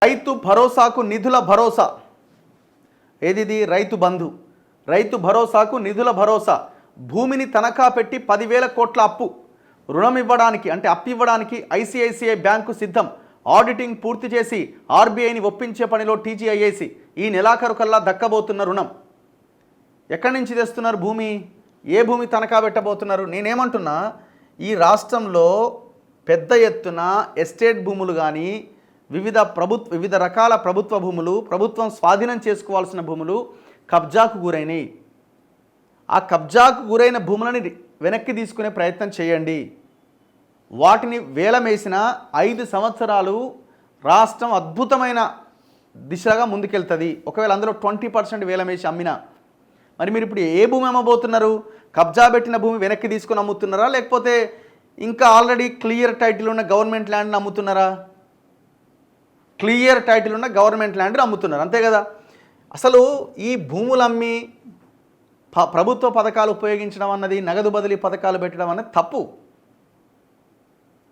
రైతు భరోసాకు నిధుల భరోసా. ఏదిది? రైతు బంధు. రైతు భరోసాకు నిధుల భరోసా. భూమిని తనఖా పెట్టి 10,000 కోట్ల అప్పు. రుణం ఇవ్వడానికి అంటే అప్పు ఇవ్వడానికి ఐసిఐసిఐ బ్యాంకు సిద్ధం. ఆడిటింగ్ పూర్తి చేసి ఆర్బీఐని ఒప్పించే పనిలో టీజీఐఏసీ. ఈ నెలాఖరు కల్లా దక్కబోతున్న రుణం. ఎక్కడి నుంచి తెస్తున్నారు భూమి? ఏ భూమి తనఖా పెట్టబోతున్నారు? నేనేమంటున్నా, ఈ రాష్ట్రంలో పెద్ద ఎత్తున ఎస్టేట్ భూములు కానీ వివిధ రకాల ప్రభుత్వ భూములు, ప్రభుత్వం స్వాధీనం చేసుకోవాల్సిన భూములు కబ్జాకు గురైనవి. ఆ కబ్జాకు గురైన భూములని వెనక్కి తీసుకునే ప్రయత్నం చేయండి. వాటిని వేలమేసిన 5 సంవత్సరాలు రాష్ట్రం అద్భుతమైన దిశగా ముందుకెళ్తుంది. ఒకవేళ అందులో 20% వేలమేసి అమ్మినా. మరి మీరు ఇప్పుడు ఏ భూమి అమ్మబోతున్నారు? కబ్జా పెట్టిన భూమి వెనక్కి తీసుకొని అమ్ముతున్నారా, లేకపోతే ఇంకా ఆల్రెడీ క్లియర్ టైటిల్ ఉన్న గవర్నమెంట్ ల్యాండ్ని అమ్ముతున్నారా? క్లియర్ టైటిల్ ఉన్న గవర్నమెంట్ ల్యాండ్ని అమ్ముతున్నారు, అంతే కదా. అసలు ఈ భూములు అమ్మి ప్రభుత్వ పథకాలు ఉపయోగించడం అన్నది, నగదు బదిలీ పథకాలు పెట్టడం అన్నది తప్పు.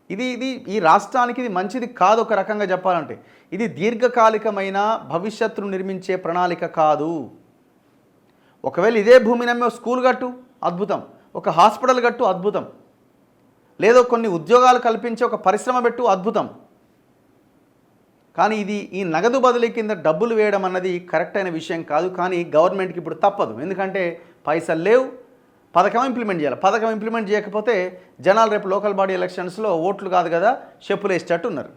ఇది ఈ రాష్ట్రానికి ఇది మంచిది కాదు. ఒక రకంగా చెప్పాలంటే ఇది దీర్ఘకాలికమైన భవిష్యత్తును నిర్మించే ప్రణాళిక కాదు. ఒకవేళ ఇదే భూమిని అమ్మే స్కూల్ కట్టు, అద్భుతం. ఒక హాస్పిటల్ కట్టు, అద్భుతం. లేదో కొన్ని ఉద్యోగాలు కల్పించే ఒక పరిశ్రమ పెట్టు, అద్భుతం. కానీ ఈ నగదు బదిలీ కింద డబ్బులు వేయడం అన్నది కరెక్ట్ అయిన విషయం కాదు. కానీ గవర్నమెంట్కి ఇప్పుడు తప్పదు. ఎందుకంటే పైసలు లేవు, పథకం ఇంప్లిమెంట్ చేయాలి. పథకం ఇంప్లిమెంట్ చేయకపోతే జనాలు రేపు లోకల్ బాడీ ఎలక్షన్స్లో ఓట్లు కాదు కదా చెప్పులు వేసేటట్టు ఉన్నారు.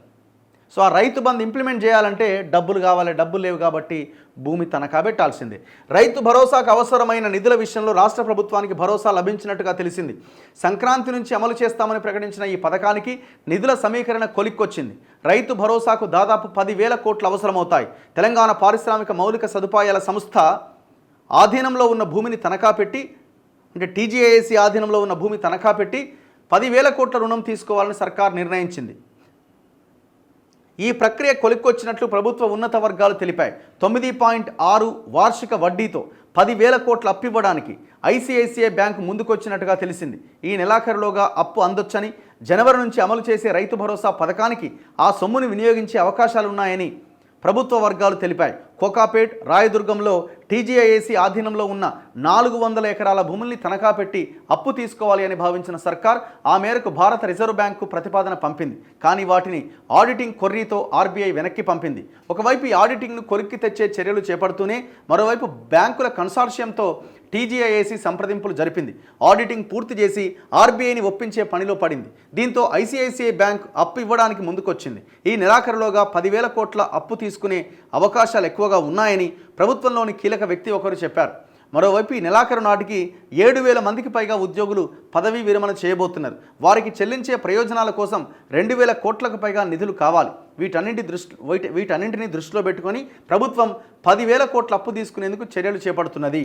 సో ఆ రైతు బంధు ఇంప్లిమెంట్ చేయాలంటే డబ్బులు కావాలి. డబ్బులు లేవు కాబట్టి భూమి తనఖా పెట్టాల్సిందే. రైతు భరోసాకు అవసరమైన నిధుల విషయంలో రాష్ట్ర ప్రభుత్వానికి భరోసా లభించినట్టుగా తెలిసింది. సంక్రాంతి నుంచి అమలు చేస్తామని ప్రకటించిన ఈ పథకానికి నిధుల సమీకరణ కొలిక్కొచ్చింది. రైతు భరోసాకు దాదాపు 10,000 కోట్లు అవసరమవుతాయి. తెలంగాణ పారిశ్రామిక మౌలిక సదుపాయాల సంస్థ ఆధీనంలో ఉన్న భూమిని తనఖా పెట్టి, అంటే టీజీఐఏసీ ఆధీనంలో ఉన్న భూమి తనఖా పెట్టి 10,000 కోట్ల రుణం తీసుకోవాలని సర్కార్ నిర్ణయించింది. ఈ ప్రక్రియ కొలిక్కొచ్చినట్లు ప్రభుత్వ ఉన్నత వర్గాలు తెలిపాయి. 9.6 వార్షిక వడ్డీతో 10,000 కోట్ల అప్పు ఇవ్వడానికి ఐసిఐసిఐ బ్యాంకు ముందుకొచ్చినట్టుగా తెలిసింది. ఈ నెలాఖరులోగా అప్పు అందొచ్చని, జనవరి నుంచి అమలు చేసే రైతు భరోసా పథకానికి ఆ సొమ్ముని వినియోగించే అవకాశాలున్నాయని ప్రభుత్వ వర్గాలు తెలిపాయి. కోకాపేట్, రాయదుర్గంలో టీజీఐఏసీ ఆధీనంలో ఉన్న 400 ఎకరాల భూముల్ని తనఖా పెట్టి అప్పు తీసుకోవాలి అని భావించిన సర్కార్ ఆ మేరకు భారత రిజర్వ్ బ్యాంకు ప్రతిపాదన పంపింది. కానీ వాటిని ఆడిటింగ్ కొర్రీతో ఆర్బీఐ వెనక్కి పంపింది. ఒకవైపు ఈ ఆడిటింగ్ను కొరికి తెచ్చే చర్యలు చేపడుతూనే మరోవైపు బ్యాంకుల కన్సార్షియంతో టీజీఐఏసీ సంప్రదింపులు జరిపింది. ఆడిటింగ్ పూర్తి చేసి ఆర్బీఐని ఒప్పించే పనిలో పడింది. దీంతో ఐసిఐసిఐ బ్యాంక్ అప్పు ఇవ్వడానికి ముందుకొచ్చింది. ఈ నెలాఖరులోగా 10,000 కోట్ల అప్పు తీసుకునే అవకాశాలు ఎక్కువగా ఉన్నాయని ప్రభుత్వంలోని కీలక వ్యక్తి ఒకరు చెప్పారు. మరోవైపు ఈ నెలాఖరు నాటికి 7,000 మందికి పైగా ఉద్యోగులు పదవీ విరమణ చేయబోతున్నారు. వారికి చెల్లించే ప్రయోజనాల కోసం 2,000 కోట్లకు పైగా నిధులు కావాలి. వీటన్నింటినీ దృష్టిలో పెట్టుకొని ప్రభుత్వం 10,000 కోట్ల అప్పు తీసుకునేందుకు చర్యలు చేపడుతున్నది.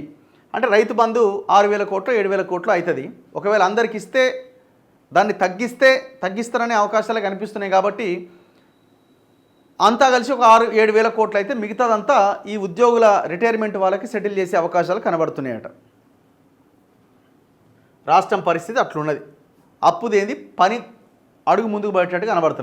అంటే రైతు బంధు 6,000 కోట్లు 7,000 కోట్లు అవుతుంది. ఒకవేళ అందరికి ఇస్తే దాన్ని తగ్గిస్తారనే అవకాశాలు కనిపిస్తున్నాయి. కాబట్టి అంతా కలిసి ఒక 6-7 కోట్లు అయితే మిగతాదంతా ఈ ఉద్యోగుల రిటైర్మెంట్ వాళ్ళకి సెటిల్ చేసే అవకాశాలు కనబడుతున్నాయట. రాష్ట్రం పరిస్థితి అట్లున్నది. అప్పుదేంది, పని అడుగు ముందుకు పడేటట్టు కనబడుతుంది.